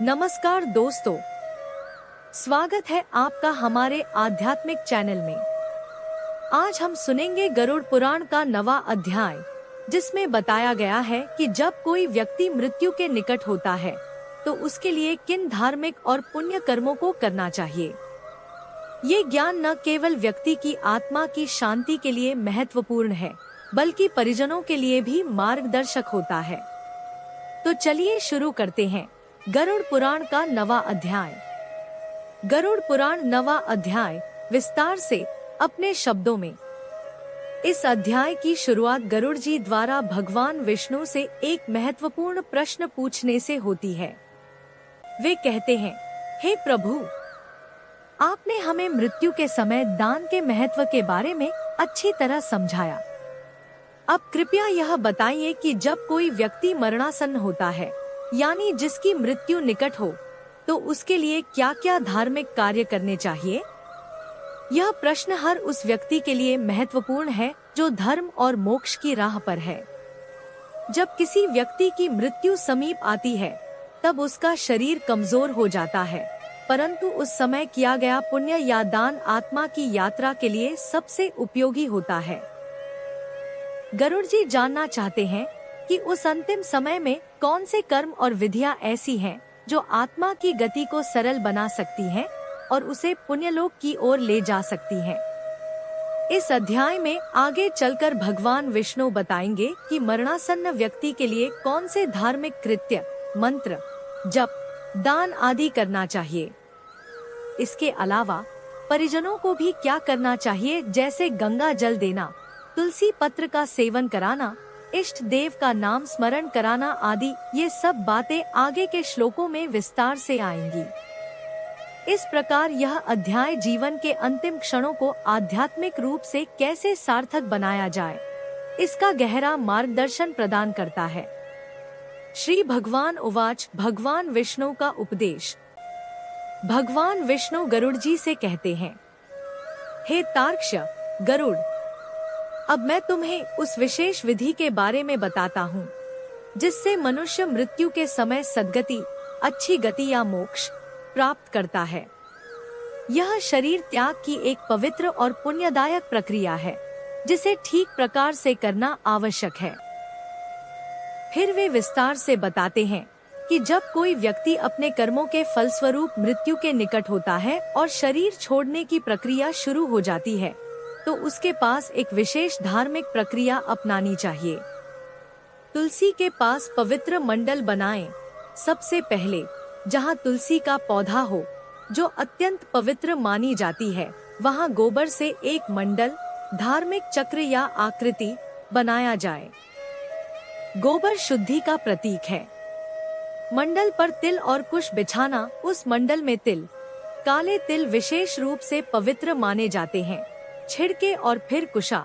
नमस्कार दोस्तों, स्वागत है आपका हमारे आध्यात्मिक चैनल में। आज हम सुनेंगे गरुड़ पुराण का नवा अध्याय, जिसमें बताया गया है कि जब कोई व्यक्ति मृत्यु के निकट होता है तो उसके लिए किन धार्मिक और पुण्य कर्मों को करना चाहिए। ये ज्ञान न केवल व्यक्ति की आत्मा की शांति के लिए महत्वपूर्ण है, बल्कि परिजनों के लिए भी मार्गदर्शक होता है। तो चलिए शुरू करते हैं गरुड़ पुराण का नवा अध्याय। गरुड़ पुराण नवा अध्याय विस्तार से अपने शब्दों में। इस अध्याय की शुरुआत गरुड़ जी द्वारा भगवान विष्णु से एक महत्वपूर्ण प्रश्न पूछने से होती है। वे कहते हैं, हे प्रभु, आपने हमें मृत्यु के समय दान के महत्व के बारे में अच्छी तरह समझाया। अब कृपया यह बताइए कि जब कोई व्यक्ति मरणासन्न होता है, यानी जिसकी मृत्यु निकट हो, तो उसके लिए क्या क्या धार्मिक कार्य करने चाहिए। यह प्रश्न हर उस व्यक्ति के लिए महत्वपूर्ण है जो धर्म और मोक्ष की राह पर है। जब किसी व्यक्ति की मृत्यु समीप आती है, तब उसका शरीर कमजोर हो जाता है, परंतु उस समय किया गया पुण्य या दान आत्मा की यात्रा के लिए सबसे उपयोगी होता है। गरुड़ जी जानना चाहते हैं कि उस अंतिम समय में कौन से कर्म और विधियां ऐसी हैं जो आत्मा की गति को सरल बना सकती हैं और उसे पुण्यलोक की ओर ले जा सकती हैं। इस अध्याय में आगे चलकर भगवान विष्णु बताएंगे कि मरणासन्न व्यक्ति के लिए कौन से धार्मिक कृत्य, मंत्र, जप, दान आदि करना चाहिए। इसके अलावा परिजनों को भी क्या करना चाहिए, जैसे गंगा जल देना, तुलसी पत्र का सेवन कराना, इष्ट देव का नाम स्मरण कराना आदि। ये सब बातें आगे के श्लोकों में विस्तार से आएंगी। इस प्रकार यह अध्याय जीवन के अंतिम क्षणों को आध्यात्मिक रूप से कैसे सार्थक बनाया जाए, इसका गहरा मार्गदर्शन प्रदान करता है। श्री भगवान उवाच। भगवान विष्णु का उपदेश। भगवान विष्णु गरुड़ जी से कहते हैं, हे तार्क्ष गरुड़, अब मैं तुम्हें उस विशेष विधि के बारे में बताता हूँ जिससे मनुष्य मृत्यु के समय सद्गति, अच्छी गति या मोक्ष प्राप्त करता है। यह शरीर त्याग की एक पवित्र और पुण्यदायक प्रक्रिया है, जिसे ठीक प्रकार से करना आवश्यक है। फिर वे विस्तार से बताते हैं कि जब कोई व्यक्ति अपने कर्मों के फलस्वरूप मृत्यु के निकट होता है और शरीर छोड़ने की प्रक्रिया शुरू हो जाती है, तो उसके पास एक विशेष धार्मिक प्रक्रिया अपनानी चाहिए। तुलसी के पास पवित्र मंडल बनाएं। सबसे पहले जहाँ तुलसी का पौधा हो, जो अत्यंत पवित्र मानी जाती है, वहाँ गोबर से एक मंडल, धार्मिक चक्र या आकृति बनाया जाए। गोबर शुद्धि का प्रतीक है। मंडल पर तिल और कुश बिछाना। उस मंडल में तिल, काले तिल विशेष रूप से पवित्र माने जाते हैं। छिड़के और फिर कुशा,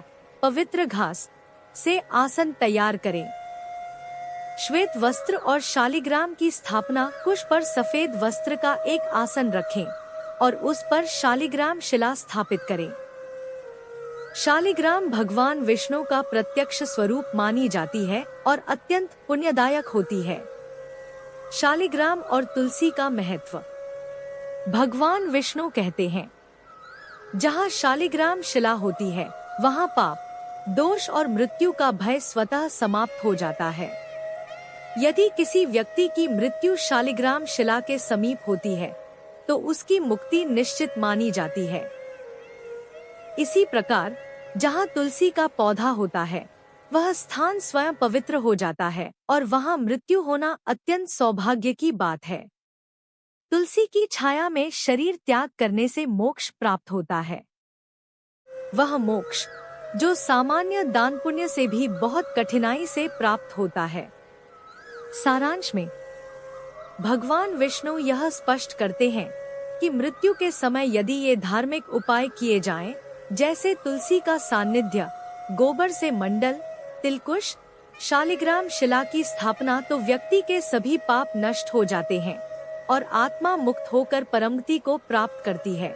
पवित्र घास से आसन तैयार करें। श्वेत वस्त्र और शालिग्राम की स्थापना। कुश पर सफेद वस्त्र का एक आसन रखें और उस पर शालिग्राम शिला स्थापित करें। शालिग्राम भगवान विष्णु का प्रत्यक्ष स्वरूप मानी जाती है और अत्यंत पुण्यदायक होती है। शालिग्राम और तुलसी का महत्व। भगवान विष्णु कहते हैं, जहाँ शालिग्राम शिला होती है, वहाँ पाप, दोष और मृत्यु का भय स्वतः समाप्त हो जाता है। यदि किसी व्यक्ति की मृत्यु शालिग्राम शिला के समीप होती है, तो उसकी मुक्ति निश्चित मानी जाती है। इसी प्रकार जहाँ तुलसी का पौधा होता है, वह स्थान स्वयं पवित्र हो जाता है और वहाँ मृत्यु होना अत्यंत सौभाग्य की बात है। तुलसी की छाया में शरीर त्याग करने से मोक्ष प्राप्त होता है। वह मोक्ष जो सामान्य दान पुण्य से भी बहुत कठिनाई से प्राप्त होता है। सारांश में भगवान विष्णु यह स्पष्ट करते हैं कि मृत्यु के समय यदि ये धार्मिक उपाय किए जाएं, जैसे तुलसी का सानिध्य, गोबर से मंडल, तिलकुश, शालिग्राम शिला की स्थापना, तो व्यक्ति के सभी पाप नष्ट हो जाते हैं और आत्मा मुक्त होकर परमगति को प्राप्त करती है।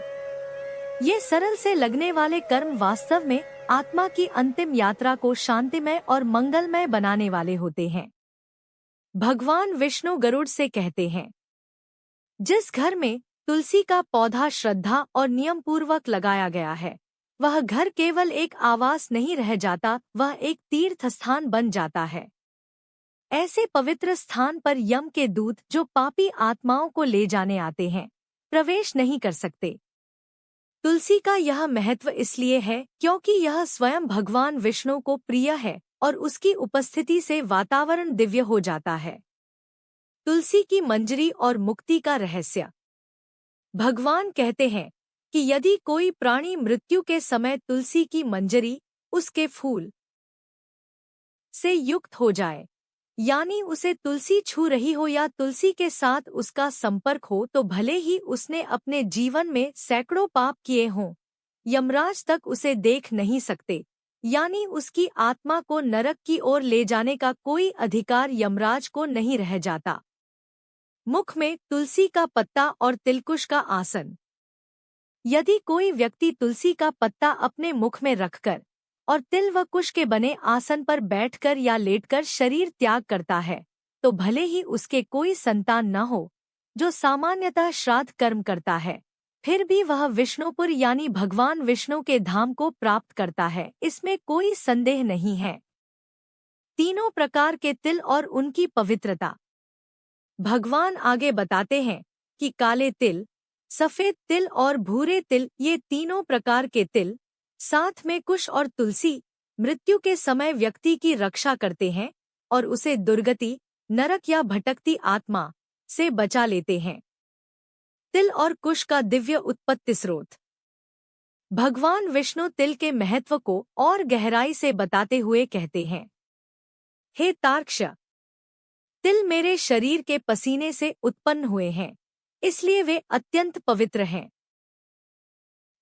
ये सरल से लगने वाले कर्म वास्तव में आत्मा की अंतिम यात्रा को शांतिमय और मंगलमय बनाने वाले होते हैं। भगवान विष्णु गरुड़ से कहते हैं, जिस घर में तुलसी का पौधा श्रद्धा और नियम पूर्वक लगाया गया है, वह घर केवल एक आवास नहीं रह जाता, वह एक तीर्थ स्थान बन जाता है। ऐसे पवित्र स्थान पर यम के दूत जो पापी आत्माओं को ले जाने आते हैं, प्रवेश नहीं कर सकते। तुलसी का यह महत्व इसलिए है क्योंकि यह स्वयं भगवान विष्णु को प्रिय है और उसकी उपस्थिति से वातावरण दिव्य हो जाता है। तुलसी की मंजरी और मुक्ति का रहस्य। भगवान कहते हैं कि यदि कोई प्राणी मृत्यु के समय तुलसी की मंजरी, उसके फूल से युक्त हो जाए, यानी उसे तुलसी छू रही हो या तुलसी के साथ उसका संपर्क हो, तो भले ही उसने अपने जीवन में सैकड़ों पाप किए हों, यमराज तक उसे देख नहीं सकते, यानी उसकी आत्मा को नरक की ओर ले जाने का कोई अधिकार यमराज को नहीं रह जाता। मुख में तुलसी का पत्ता और तिलकुश का आसन। यदि कोई व्यक्ति तुलसी का पत्ता अपने मुख में रखकर और तिल व कुश के बने आसन पर बैठकर या लेटकर शरीर त्याग करता है, तो भले ही उसके कोई संतान न हो, जो सामान्यतः श्राद्ध कर्म करता है, फिर भी वह विष्णुपुर यानी भगवान विष्णु के धाम को प्राप्त करता है, इसमें कोई संदेह नहीं है। तीनों प्रकार के तिल और उनकी पवित्रता। भगवान आगे बताते हैं कि काले तिल, सफेद तिल और भूरे तिल, ये तीनों प्रकार के तिल, साथ में कुश और तुलसी, मृत्यु के समय व्यक्ति की रक्षा करते हैं और उसे दुर्गति, नरक या भटकती आत्मा से बचा लेते हैं। तिल और कुश का दिव्य उत्पत्ति स्रोत। भगवान विष्णु तिल के महत्व को और गहराई से बताते हुए कहते हैं, हे तार्क्ष, तिल मेरे शरीर के पसीने से उत्पन्न हुए हैं, इसलिए वे अत्यंत पवित्र हैं।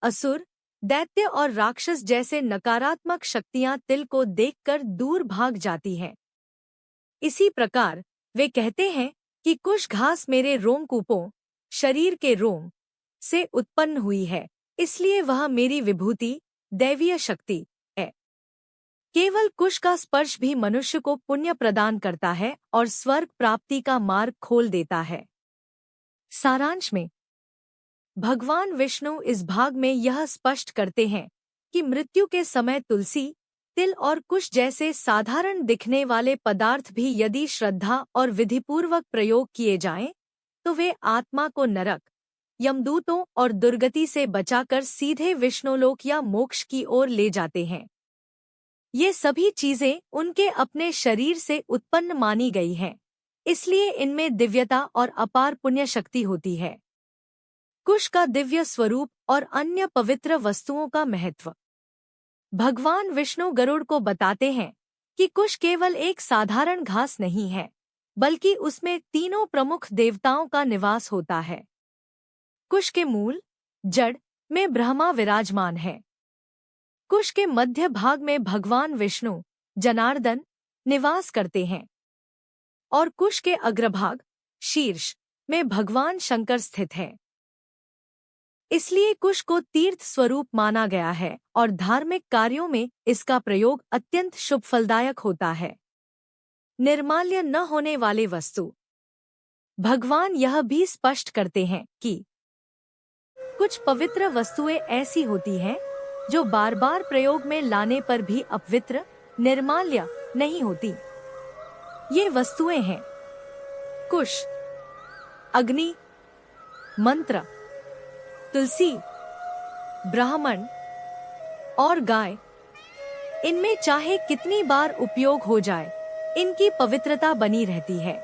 असुर, दैत्य और राक्षस जैसे नकारात्मक शक्तियां तिल को देखकर दूर भाग जाती हैं। इसी प्रकार वे कहते हैं कि कुश घास मेरे रोमकूपों, शरीर के रोम से उत्पन्न हुई है, इसलिए वह मेरी विभूति, दैवीय शक्ति है। केवल कुश का स्पर्श भी मनुष्य को पुण्य प्रदान करता है और स्वर्ग प्राप्ति का मार्ग खोल देता है। सारांश में भगवान विष्णु इस भाग में यह स्पष्ट करते हैं कि मृत्यु के समय तुलसी, तिल और कुश जैसे साधारण दिखने वाले पदार्थ भी यदि श्रद्धा और विधिपूर्वक प्रयोग किए जाएं, तो वे आत्मा को नरक, यमदूतों और दुर्गति से बचाकर सीधे विष्णुलोक या मोक्ष की ओर ले जाते हैं। ये सभी चीजें उनके अपने शरीर से उत्पन्न मानी गई हैं, इसलिए इनमें दिव्यता और अपार पुण्य शक्ति होती है। कुश का दिव्य स्वरूप और अन्य पवित्र वस्तुओं का महत्व। भगवान विष्णु गरुड़ को बताते हैं कि कुश केवल एक साधारण घास नहीं है, बल्कि उसमें तीनों प्रमुख देवताओं का निवास होता है। कुश के मूल, जड़ में ब्रह्मा विराजमान है। कुश के मध्य भाग में भगवान विष्णु, जनार्दन, निवास करते हैं और कुश के अग्रभाग, शीर्ष में भगवान शंकर स्थित है। इसलिए कुश को तीर्थ स्वरूप माना गया है और धार्मिक कार्यों में इसका प्रयोग अत्यंत शुभ फलदायक होता है। निर्माल्य न होने वाले वस्तु। भगवान यह भी स्पष्ट करते हैं कि कुछ पवित्र वस्तुएं ऐसी होती हैं जो बार बार प्रयोग में लाने पर भी अपवित्र, निर्माल्य नहीं होती। ये वस्तुएं हैं कुश, अग्नि, मंत्र, तुलसी, ब्राह्मण और गाय। इनमें चाहे कितनी बार उपयोग हो जाए, इनकी पवित्रता बनी रहती है।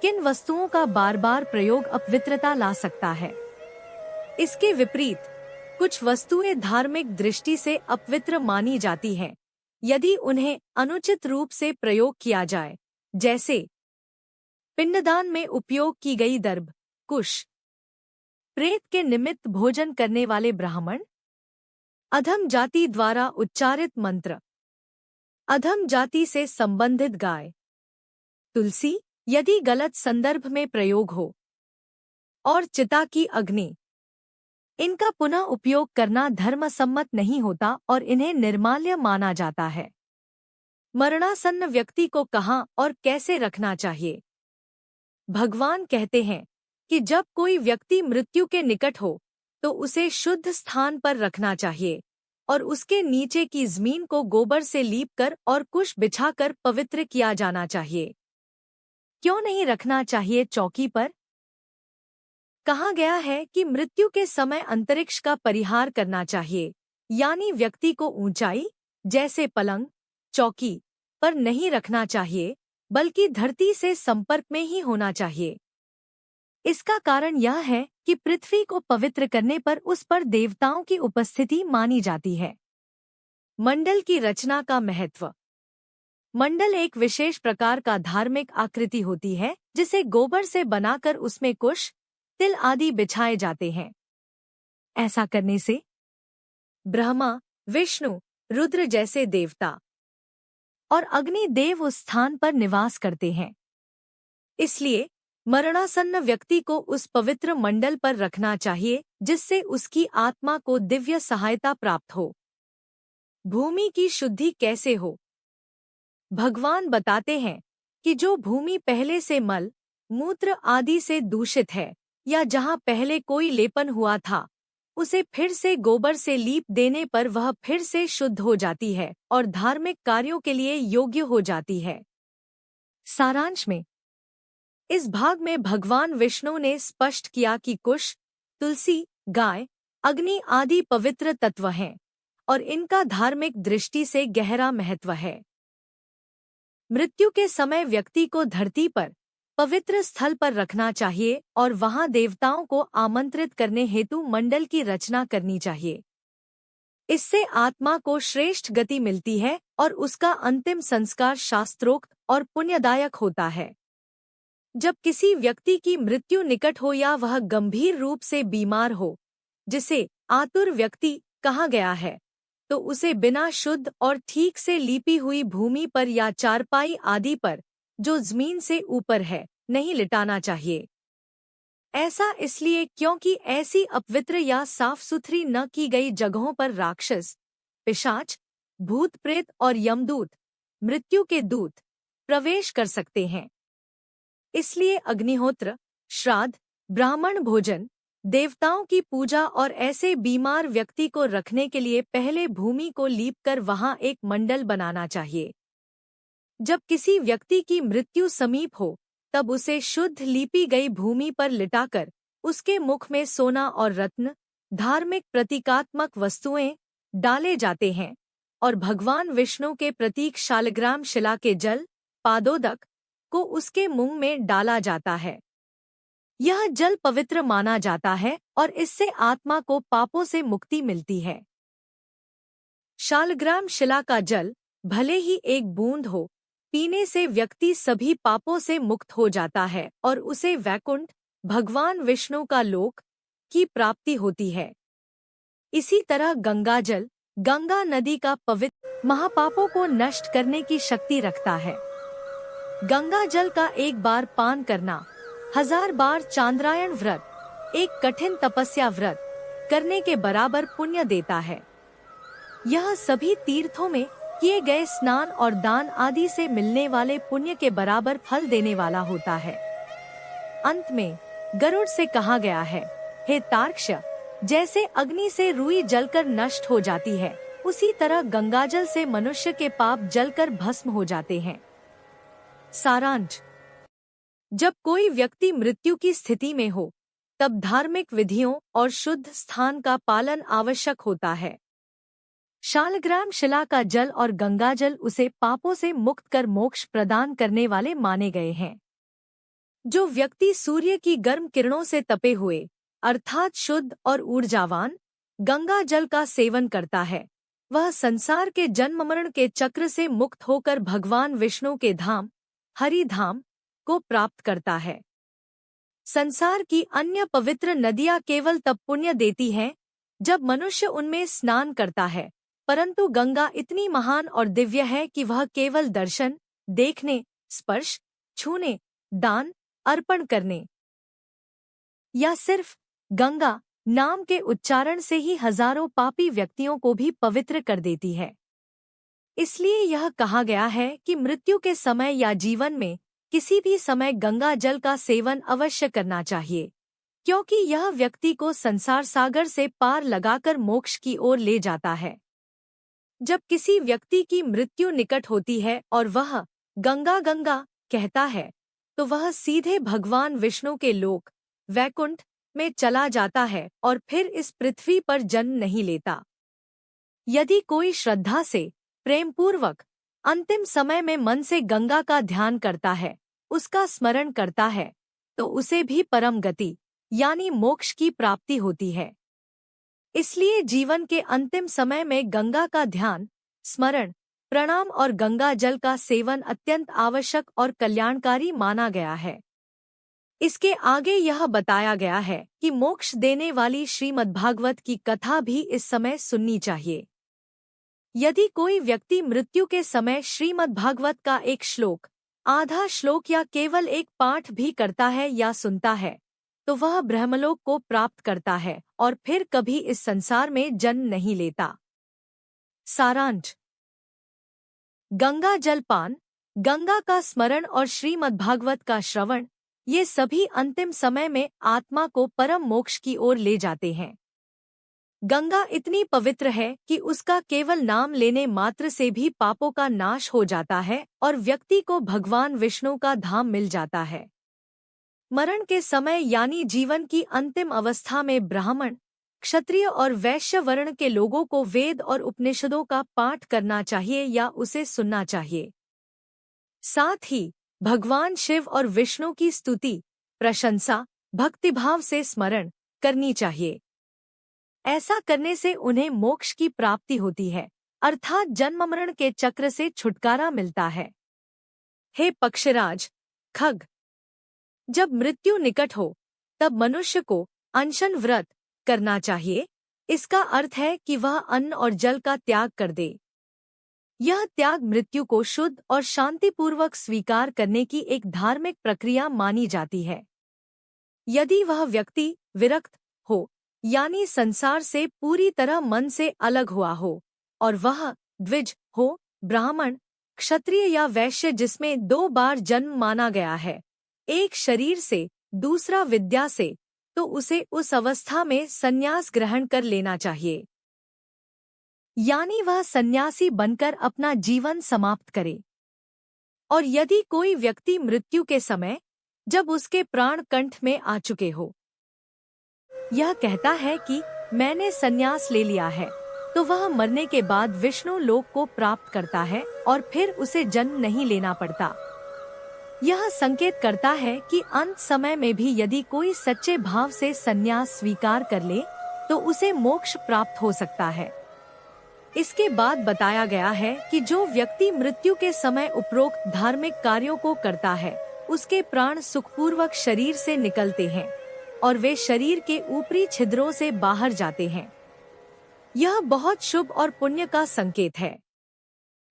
किन वस्तुओं का बार बार प्रयोग अपवित्रता ला सकता है? इसके विपरीत कुछ वस्तुएं धार्मिक दृष्टि से अपवित्र मानी जाती हैं यदि उन्हें अनुचित रूप से प्रयोग किया जाए, जैसे पिंडदान में उपयोग की गई दर्भ, कुश, प्रेत के निमित्त भोजन करने वाले ब्राह्मण, अधम जाति द्वारा उच्चारित मंत्र, अधम जाति से संबंधित गाय, तुलसी यदि गलत संदर्भ में प्रयोग हो, और चिता की अग्नि। इनका पुनः उपयोग करना धर्मसम्मत नहीं होता और इन्हें निर्माल्य माना जाता है। मरणासन्न व्यक्ति को कहाँ और कैसे रखना चाहिए? भगवान कहते हैं कि जब कोई व्यक्ति मृत्यु के निकट हो तो उसे शुद्ध स्थान पर रखना चाहिए और उसके नीचे की जमीन को गोबर से लीपकर और कुश बिछाकर पवित्र किया जाना चाहिए। क्यों नहीं रखना चाहिए चौकी पर? कहा गया है कि मृत्यु के समय अंतरिक्ष का परिहार करना चाहिए, यानी व्यक्ति को ऊंचाई जैसे पलंग, चौकी पर नहीं रखना चाहिए, बल्कि धरती से संपर्क में ही होना चाहिए। इसका कारण यह है कि पृथ्वी को पवित्र करने पर उस पर देवताओं की उपस्थिति मानी जाती है। मंडल की रचना का महत्व। मंडल एक विशेष प्रकार का धार्मिक आकृति होती है जिसे गोबर से बनाकर उसमें कुश, तिल आदि बिछाए जाते हैं। ऐसा करने से ब्रह्मा, विष्णु, रुद्र जैसे देवता और अग्नि देव उस स्थान पर निवास करते हैं। इसलिए मरणासन्न व्यक्ति को उस पवित्र मंडल पर रखना चाहिए जिससे उसकी आत्मा को दिव्य सहायता प्राप्त हो। भूमि की शुद्धि कैसे हो? भगवान बताते हैं कि जो भूमि पहले से मल, मूत्र आदि से दूषित है या जहां पहले कोई लेपन हुआ था, उसे फिर से गोबर से लीप देने पर वह फिर से शुद्ध हो जाती है और धार्मिक कार्यों के लिए योग्य हो जाती है। सारांश में इस भाग में भगवान विष्णु ने स्पष्ट किया कि कुश, तुलसी, गाय, अग्नि आदि पवित्र तत्व हैं और इनका धार्मिक दृष्टि से गहरा महत्व है। मृत्यु के समय व्यक्ति को धरती पर पवित्र स्थल पर रखना चाहिए और वहां देवताओं को आमंत्रित करने हेतु मंडल की रचना करनी चाहिए। इससे आत्मा को श्रेष्ठ गति मिलती है और उसका अंतिम संस्कार शास्त्रोक्त और पुण्यदायक होता है। जब किसी व्यक्ति की मृत्यु निकट हो या वह गंभीर रूप से बीमार हो, जिसे आतुर व्यक्ति कहा गया है, तो उसे बिना शुद्ध और ठीक से लीपी हुई भूमि पर या चारपाई आदि पर, जो जमीन से ऊपर है, नहीं लिटाना चाहिए। ऐसा इसलिए क्योंकि ऐसी अपवित्र या साफ सुथरी न की गई जगहों पर राक्षस, पिशाच, भूत प्रेत और यमदूत, मृत्यु के दूत, प्रवेश कर सकते हैं। इसलिए अग्निहोत्र, श्राद्ध, ब्राह्मण भोजन, देवताओं की पूजा और ऐसे बीमार व्यक्ति को रखने के लिए पहले भूमि को लीपकर वहां एक मंडल बनाना चाहिए। जब किसी व्यक्ति की मृत्यु समीप हो, तब उसे शुद्ध लीपी गई भूमि पर लिटाकर उसके मुख में सोना और रत्न, धार्मिक प्रतीकात्मक वस्तुएं डाले जाते हैं और भगवान विष्णु के प्रतीक शालग्राम शिला के जल, पादोदक, को उसके मुंह में डाला जाता है। यह जल पवित्र माना जाता है और इससे आत्मा को पापों से मुक्ति मिलती है। शालग्राम शिला का जल भले ही एक बूंद हो, पीने से व्यक्ति सभी पापों से मुक्त हो जाता है और उसे वैकुंठ, भगवान विष्णु का लोक, की प्राप्ति होती है। इसी तरह गंगा जल, गंगा नदी का पवित्र, महापापों को नष्ट करने की शक्ति रखता है। गंगा जल का एक बार पान करना 1000 बार चांद्रायण व्रत, एक कठिन तपस्या व्रत करने के बराबर पुण्य देता है। यह सभी तीर्थों में किए गए स्नान और दान आदि से मिलने वाले पुण्य के बराबर फल देने वाला होता है। अंत में गरुड़ से कहा गया है, हे तार्क्ष, जैसे अग्नि से रुई जलकर नष्ट हो जाती है, उसी तरह गंगाजल से मनुष्य के पाप जलकर भस्म हो जाते हैं। सारांश। जब कोई व्यक्ति मृत्यु की स्थिति में हो, तब धार्मिक विधियों और शुद्ध स्थान का पालन आवश्यक होता है। शालग्राम शिला का जल और गंगाजल उसे पापों से मुक्त कर मोक्ष प्रदान करने वाले माने गए हैं। जो व्यक्ति सूर्य की गर्म किरणों से तपे हुए, अर्थात शुद्ध और ऊर्जावान, गंगा जल का सेवन करता है, वह संसार के जन्म मरण के चक्र से मुक्त होकर भगवान विष्णु के धाम, हरिधाम, को प्राप्त करता है। संसार की अन्य पवित्र नदियां केवल तब पुण्य देती हैं जब मनुष्य उनमें स्नान करता है, परंतु गंगा इतनी महान और दिव्य है कि वह केवल दर्शन, देखने, स्पर्श, छूने, दान, अर्पण करने या सिर्फ गंगा नाम के उच्चारण से ही हजारों पापी व्यक्तियों को भी पवित्र कर देती है। इसलिए यह कहा गया है कि मृत्यु के समय या जीवन में किसी भी समय गंगा जल का सेवन अवश्य करना चाहिए। क्योंकि यह व्यक्ति को संसार सागर से पार लगाकर मोक्ष की ओर ले जाता है। जब किसी व्यक्ति की मृत्यु निकट होती है और वह गंगा गंगा कहता है, तो वह सीधे भगवान विष्णु के लोक वैकुंठ में चला जाता है और फिर इस पृथ्वी पर जन्म नहीं लेता। यदि कोई श्रद्धा से प्रेमपूर्वक अंतिम समय में मन से गंगा का ध्यान करता है, उसका स्मरण करता है, तो उसे भी परम गति यानी मोक्ष की प्राप्ति होती है। इसलिए जीवन के अंतिम समय में गंगा का ध्यान, स्मरण, प्रणाम और गंगा जल का सेवन अत्यंत आवश्यक और कल्याणकारी माना गया है। इसके आगे यह बताया गया है कि मोक्ष देने वाली श्रीमद्भागवत की कथा भी इस समय सुननी चाहिए। यदि कोई व्यक्ति मृत्यु के समय श्रीमद्भागवत का एक श्लोक, आधा श्लोक या केवल एक पाठ भी करता है या सुनता है, तो वह ब्रह्मलोक को प्राप्त करता है और फिर कभी इस संसार में जन्म नहीं लेता। सारांश: गंगा जलपान, गंगा का स्मरण और श्रीमद्भागवत का श्रवण, ये सभी अंतिम समय में आत्मा को परम मोक्ष की ओर ले जाते हैं। गंगा इतनी पवित्र है कि उसका केवल नाम लेने मात्र से भी पापों का नाश हो जाता है और व्यक्ति को भगवान विष्णु का धाम मिल जाता है। मरण के समय यानी जीवन की अंतिम अवस्था में ब्राह्मण, क्षत्रिय और वैश्य वर्ण के लोगों को वेद और उपनिषदों का पाठ करना चाहिए या उसे सुनना चाहिए। साथ ही भगवान शिव और विष्णु की स्तुति, प्रशंसा, भक्तिभाव से स्मरण करनी चाहिए। ऐसा करने से उन्हें मोक्ष की प्राप्ति होती है, अर्थात जन्म मरण के चक्र से छुटकारा मिलता है। हे पक्षराज, खग, जब मृत्यु निकट हो तब मनुष्य को अनशन व्रत करना चाहिए। इसका अर्थ है कि वह अन्न और जल का त्याग कर दे। यह त्याग मृत्यु को शुद्ध और शांतिपूर्वक स्वीकार करने की एक धार्मिक प्रक्रिया मानी जाती है। यदि वह व्यक्ति विरक्त हो यानी संसार से पूरी तरह मन से अलग हुआ हो और वह द्विज हो, ब्राह्मण, क्षत्रिय या वैश्य जिसमें 2 बार जन्म माना गया है, एक शरीर से दूसरा विद्या से, तो उसे उस अवस्था में संन्यास ग्रहण कर लेना चाहिए, यानी वह सन्यासी बनकर अपना जीवन समाप्त करे। और यदि कोई व्यक्ति मृत्यु के समय जब उसके प्राण कंठ में आ चुके हो, यह कहता है कि मैंने सन्यास ले लिया है, तो वह मरने के बाद विष्णु लोक को प्राप्त करता है और फिर उसे जन्म नहीं लेना पड़ता। यह संकेत करता है कि अंत समय में भी यदि कोई सच्चे भाव से सन्यास स्वीकार कर ले तो उसे मोक्ष प्राप्त हो सकता है। इसके बाद बताया गया है कि जो व्यक्ति मृत्यु के समय उपरोक्त धार्मिक कार्यों को करता है, उसके प्राण सुखपूर्वक शरीर से निकलते हैं और वे शरीर के ऊपरी छिद्रों से बाहर जाते हैं। यह बहुत शुभ और पुण्य का संकेत है।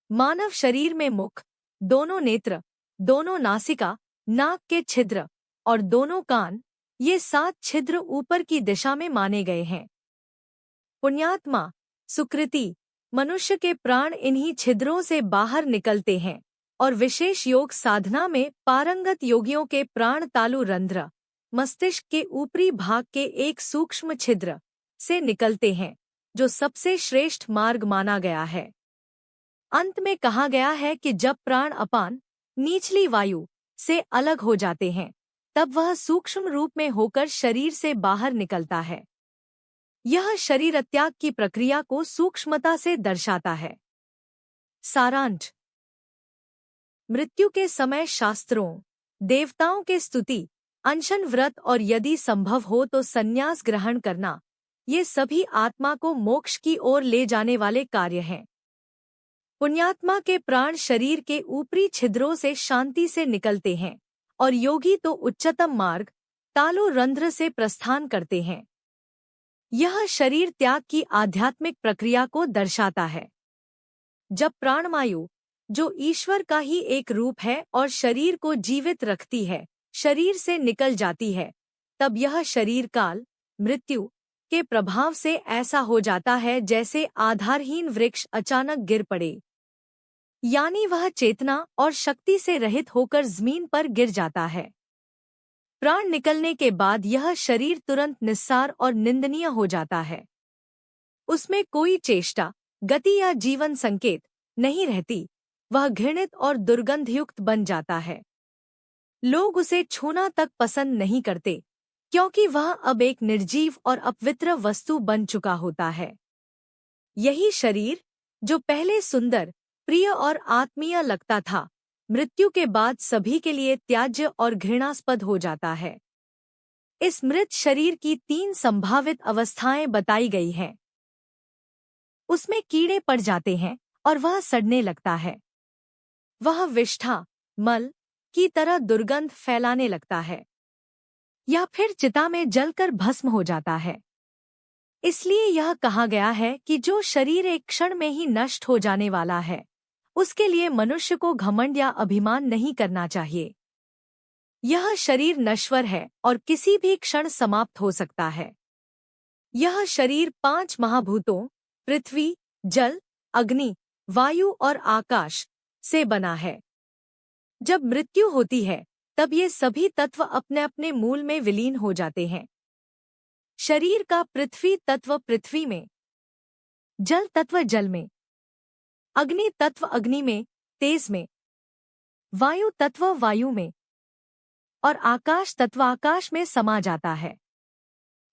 मानव शरीर में मुख, दोनों नेत्र, दोनों नासिका, नाक के छिद्र और दोनों कान, ये 7 छिद्र ऊपर की दिशा में माने गए हैं। पुण्यात्मा, सुकृति मनुष्य के प्राण इन्हीं छिद्रों से बाहर निकलते हैं और विशेष योग साधना में पारंगत योगियों के प्राण तालु रंध्र, मस्तिष्क के ऊपरी भाग के एक सूक्ष्म छिद्र से निकलते हैं, जो सबसे श्रेष्ठ मार्ग माना गया है। अंत में कहा गया है कि जब प्राण अपान, निचली वायु से अलग हो जाते हैं, तब वह सूक्ष्म रूप में होकर शरीर से बाहर निकलता है। यह शरीर त्याग की प्रक्रिया को सूक्ष्मता से दर्शाता है। सारांश: मृत्यु के समय शास्त्रों, देवताओं के स्तुति, अनशन व्रत और यदि संभव हो तो संन्यास ग्रहण करना, ये सभी आत्मा को मोक्ष की ओर ले जाने वाले कार्य हैं। पुण्यात्मा के प्राण शरीर के ऊपरी छिद्रों से शांति से निकलते हैं और योगी तो उच्चतम मार्ग तालु रंध्र से प्रस्थान करते हैं। यह शरीर त्याग की आध्यात्मिक प्रक्रिया को दर्शाता है। जब प्राणवायु, जो ईश्वर का ही एक रूप है और शरीर को जीवित रखती है, शरीर से निकल जाती है, तब यह शरीर काल, मृत्यु के प्रभाव से ऐसा हो जाता है जैसे आधारहीन वृक्ष अचानक गिर पड़े, यानी वह चेतना और शक्ति से रहित होकर जमीन पर गिर जाता है। प्राण निकलने के बाद यह शरीर तुरंत निस्सार और निंदनीय हो जाता है। उसमें कोई चेष्टा, गति या जीवन संकेत नहीं रहती। वह घृणित और दुर्गंधयुक्त बन जाता है। लोग उसे छूना तक पसंद नहीं करते, क्योंकि वह अब एक निर्जीव और अपवित्र वस्तु बन चुका होता है। यही शरीर, जो पहले सुंदर, प्रिय और आत्मीय लगता था, मृत्यु के बाद सभी के लिए त्याज्य और घृणास्पद हो जाता है। इस मृत शरीर की 3 संभावित अवस्थाएं बताई गई हैं। उसमें कीड़े पड़ जाते हैं और वह सड़ने लगता है। वह विष्ठा, मल की तरह दुर्गंध फैलाने लगता है, या फिर चिता में जलकर भस्म हो जाता है। इसलिए यह कहा गया है कि जो शरीर एक क्षण में ही नष्ट हो जाने वाला है, उसके लिए मनुष्य को घमंड या अभिमान नहीं करना चाहिए। यह शरीर नश्वर है और किसी भी क्षण समाप्त हो सकता है। यह शरीर 5 महाभूतों पृथ्वी, जल, अग्नि, वायु और आकाश से बना है। जब मृत्यु होती है, तब ये सभी तत्व अपने अपने मूल में विलीन हो जाते हैं। शरीर का पृथ्वी तत्व पृथ्वी में, जल तत्व जल में, अग्नि तत्व अग्नि में, तेज में, वायु तत्व वायु में और आकाश तत्व आकाश में समा जाता है।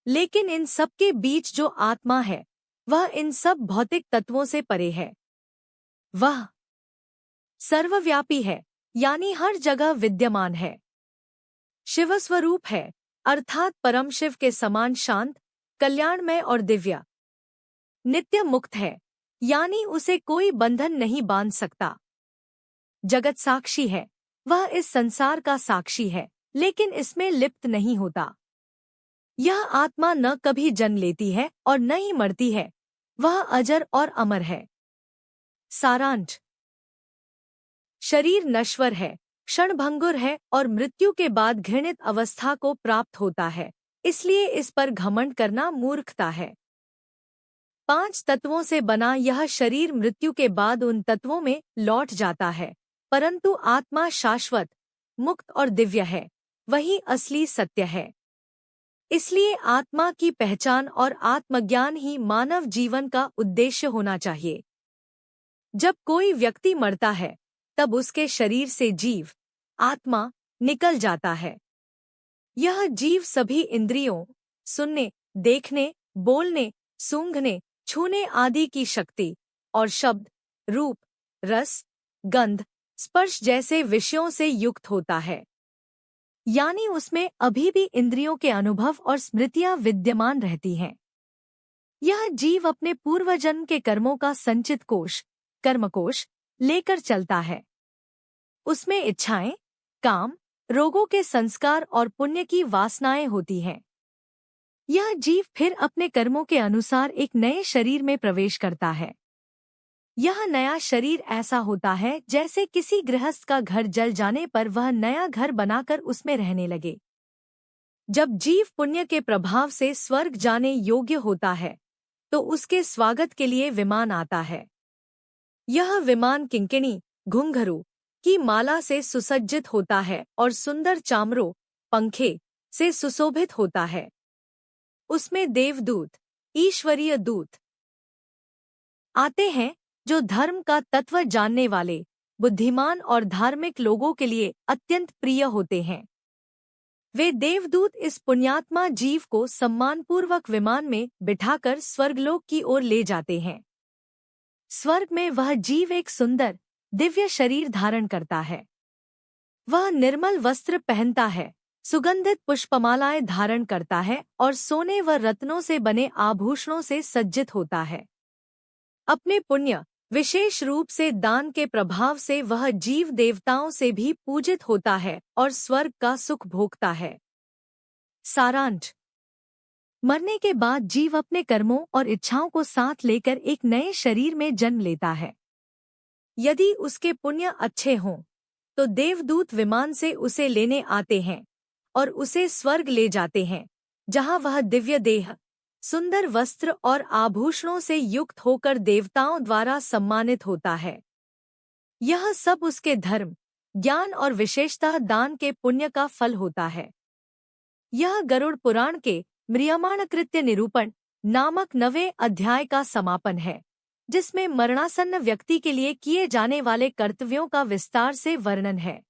लेकिन इन सब के बीच जो आत्मा है, वह इन सब भौतिक तत्वों से परे है। वह सर्वव्यापी है, यानी हर जगह विद्यमान है। शिवस्वरूप है, अर्थात परम शिव के समान शांत, कल्याणमय और दिव्य। नित्य मुक्त है, यानी उसे कोई बंधन नहीं बांध सकता। जगत साक्षी है, वह इस संसार का साक्षी है, लेकिन इसमें लिप्त नहीं होता। यह आत्मा न कभी जन्म लेती है और न ही मरती है, वह अजर और अमर है। सारांश: शरीर नश्वर है, क्षणभंगुर है और मृत्यु के बाद घृणित अवस्था को प्राप्त होता है, इसलिए इस पर घमंड करना मूर्खता है। 5 तत्वों से बना यह शरीर मृत्यु के बाद उन तत्वों में लौट जाता है, परंतु आत्मा शाश्वत, मुक्त और दिव्य है, वही असली सत्य है। इसलिए आत्मा की पहचान और आत्मज्ञान ही मानव जीवन का उद्देश्य होना चाहिए। जब कोई व्यक्ति मरता है, तब उसके शरीर से जीव, आत्मा, निकल जाता है। यह जीव सभी इंद्रियों, सुनने, देखने, बोलने, सूंघने, छूने आदि की शक्ति और शब्द, रूप, रस, गंध, स्पर्श जैसे विषयों से युक्त होता है। यानी उसमें अभी भी इंद्रियों के अनुभव और स्मृतियां विद्यमान रहती हैं। यह जीव अपने पूर्वजन्म के कर्मों का संचित कोश, कर्मकोश, लेकर चलता है। उसमें इच्छाएं, काम, रोगों के संस्कार और पुण्य की वासनाएं होती हैं। यह जीव फिर अपने कर्मों के अनुसार एक नए शरीर में प्रवेश करता है। यह नया शरीर ऐसा होता है जैसे किसी गृहस्थ का घर जल जाने पर वह नया घर बनाकर उसमें रहने लगे। जब जीव पुण्य के प्रभाव से स्वर्ग जाने योग्य होता है, तो उसके स्वागत के लिए विमान आता है। यह विमान किंकिणी, घुंघरू की माला से सुसज्जित होता है और सुंदर चामरों, पंखे से सुशोभित होता है। उसमें देवदूत, ईश्वरीय दूत आते हैं, जो धर्म का तत्व जानने वाले, बुद्धिमान और धार्मिक लोगों के लिए अत्यंत प्रिय होते हैं। वे देवदूत इस पुण्यात्मा जीव को सम्मानपूर्वक विमान में बिठाकर स्वर्गलोक की ओर ले जाते हैं। स्वर्ग में वह जीव एक सुंदर, दिव्य शरीर धारण करता है। वह निर्मल वस्त्र पहनता है, सुगंधित पुष्पमालाएं धारण करता है और सोने व रत्नों से बने आभूषणों से सज्जित होता है। अपने पुण्य, विशेष रूप से दान के प्रभाव से वह जीव देवताओं से भी पूजित होता है और स्वर्ग का सुख भोगता है। सारांश: मरने के बाद जीव अपने कर्मों और इच्छाओं को साथ लेकर एक नए शरीर में जन्म लेता है। यदि उसके पुण्य अच्छे हों, तो देवदूत विमान से उसे लेने आते हैं और उसे स्वर्ग ले जाते हैं, जहां वह दिव्य देह, सुंदर वस्त्र और आभूषणों से युक्त होकर देवताओं द्वारा सम्मानित होता है। यह सब उसके धर्म, ज्ञान और विशेषतः दान के पुण्य का फल होता है। यह गरुड़ पुराण के म्रियमाण कृत्य निरूपण नामक 9वें अध्याय का समापन है, जिसमें मरणासन्न व्यक्ति के लिए किए जाने वाले कर्तव्यों का विस्तार से वर्णन है।